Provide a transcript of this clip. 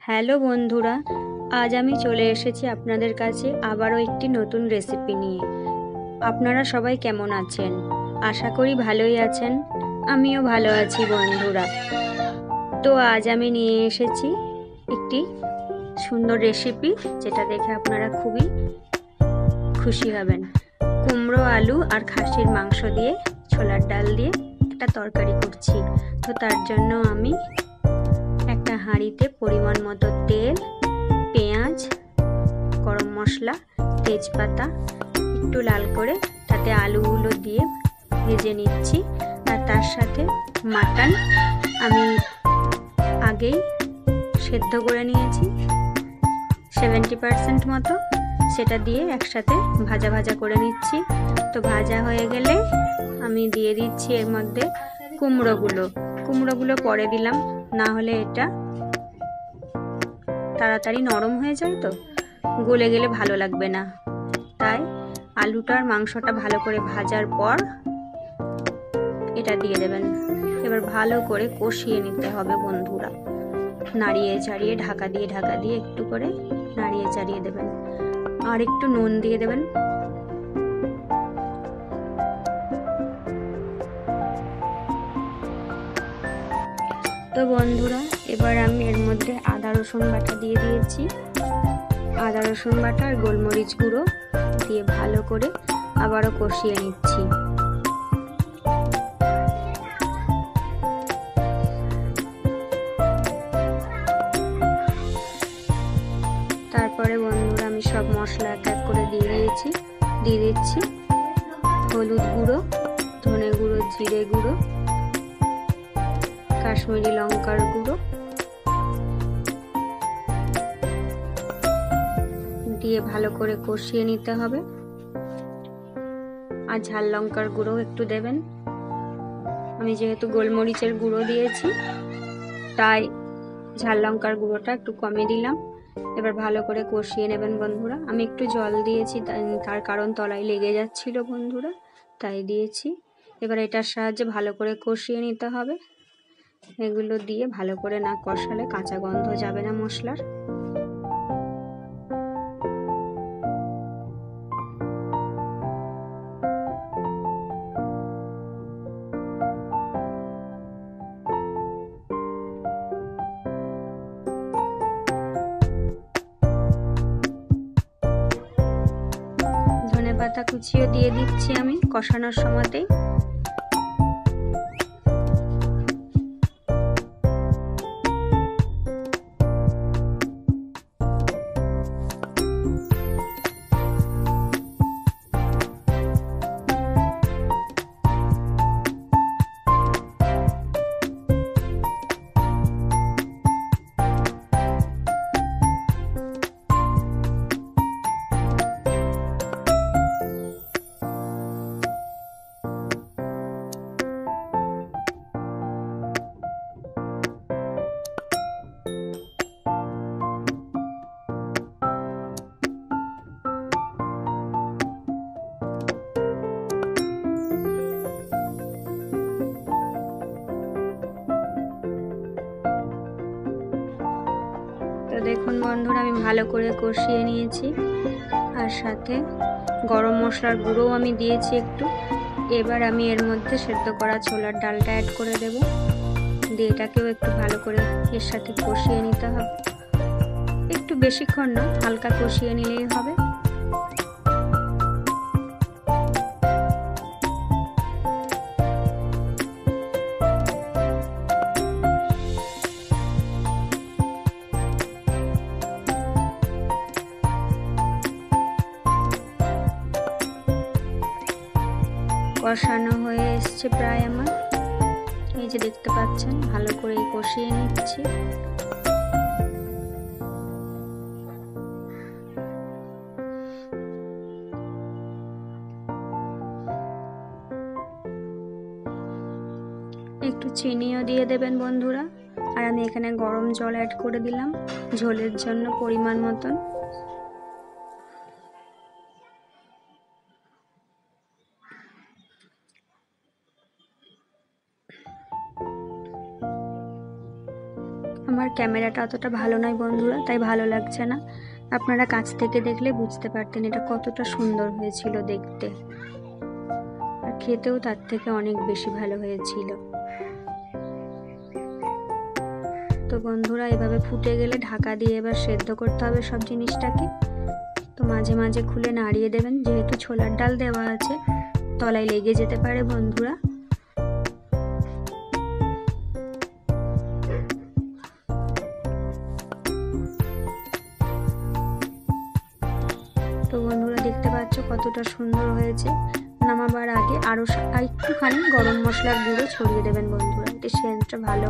Hello বন্ধুরা, আজ আমি চলে এসেছি আপনাদের কাছে আবারও একটি নতুন রেসিপি নিয়ে। আপনারা সবাই কেমন আছেন? আশা করি ভালোই আছেন। আমিও ভালো আছি বন্ধুরা। তো আজ আমি নিয়ে এসেছি একটি সুন্দর রেসিপি, যেটা দেখে আপনারা খুবই খুশি হবেন। কুমড়ো, আলু আর খাসির মাংস দিয়ে, ছোলার ডাল দিয়ে একটা তরকারি করছি। তো তার জন্য আমি একটা হাঁড়িতে পরিমাণ মতো তেল, পেঁয়াজ, গরম মশলা, তেজপাতা একটু লাল করে তাতে আলুগুলো দিয়ে ভেজে নিচ্ছি। আর তার সাথে মাটন আমি আগেই সেদ্ধ করে নিয়েছি 70% মতো, সেটা দিয়ে একসাথে ভাজা ভাজা করে নিচ্ছি। তো ভাজা হয়ে গেলে আমি দিয়ে দিচ্ছি এর মধ্যে কুমড়োগুলো পরে দিলাম, না হলে এটা তাড়াতাড়ি নরম হয়ে যায়, তো গলে গেলে ভালো লাগবে না। তাই আলুটার মাংসটা ভালো করে ভাজার পর এটা দিয়ে দেবেন। এবার ভালো করে কষিয়ে নিতে হবে বন্ধুরা, নাড়িয়ে চাড়িয়ে ঢাকা দিয়ে একটু করে নাড়িয়ে চাড়িয়ে দেবেন। আর একটু নুন দিয়ে দেবেন। তো বন্ধুরা, এবার আমি এর মধ্যে আদা রসুন বাটা দিয়ে দিয়েছি। আদা রসুন বাটা আর গোলমরিচ গুঁড়ো দিয়ে ভালো করে আবারও কষিয়ে নিচ্ছি। তারপরে বন্ধুরা আমি সব মশলা এক এক করে দিয়ে দিচ্ছি হলুদ গুঁড়ো, ধনে গুঁড়ো, জিরে গুঁড়ো, কাশ্মীরি লঙ্কার গুঁড়ো দিয়ে ভালো করে কষিয়ে নিতে হবে। আর ঝাল লঙ্কার গুঁড়ো একটু দেবেন। আমি যেহেতু গোলমরিচের গুঁড়ো দিয়েছি, তাই ঝাল লঙ্কার গুঁড়োটা একটু কমে দিলাম। এবার ভালো করে কষিয়ে নেবেন বন্ধুরা। আমি একটু জল দিয়েছি, তার কারণ তলায় লেগে যাচ্ছিল বন্ধুরা, তাই দিয়েছি। এবার এটার সাহায্যে ভালো করে কষিয়ে নিতে হবে। এগুলো দিয়ে ভালো করে না কষালে কাঁচা গন্ধ যাবে না মশলার। ধনেপাতা কুচিও দিয়ে দিচ্ছি আমি কষানোর সময়তেই। তো দেখুন বন্ধুরা, আমি ভালো করে কষিয়ে নিয়েছি। আর সাথে গরম মশলার গুঁড়োও আমি দিয়েছি একটু। এবার আমি এর মধ্যে সেদ্ধ করা ছোলার ডালটা অ্যাড করে দেব। দিয়ে এটাকেও একটু ভালো করে এর সাথে কষিয়ে নিতে হবে। একটু বেশিক্ষণ না, হালকা কষিয়ে নিলেই হবে। কষানো হয়ে এসছে প্রায় আমার, এই যে দেখতে পাচ্ছেন, ভালো করে কষিয়ে নিচ্ছি। একটু চিনিও দিয়ে দেবেন বন্ধুরা। আর আমি এখানে গরম জল অ্যাড করে দিলাম ঝোলের জন্য পরিমাণ মতন। আমার আমার ক্যামেরাটা অতটা ভালো নয় বন্ধুরা, তাই ভালো লাগছে না। আপনারা কাছ থেকে দেখলে বুঝতে পারতেন এটা কতটা সুন্দর হয়েছিল দেখতে, আর খেতেও তার থেকে অনেক বেশি ভালো হয়েছিল। তো বন্ধুরা এভাবে ফুটে গেলে ঢাকা দিয়ে এবার সেদ্ধ করতে হবে সব জিনিসটাকে। তো মাঝে মাঝে খুলে নাড়িয়ে দেবেন, যেহেতু ছোলার ডাল দেওয়া আছে তলায় লেগে যেতে পারে বন্ধুরা। তো বন্ধুরা দেখতে পাচ্ছ কতটা সুন্দর হয়েছে। নামাবার আগে আরও একটুখানি গরম মশলার গুঁড়ো ছড়িয়ে দেবেন বন্ধুরা, এতে সেন্টটা ভালো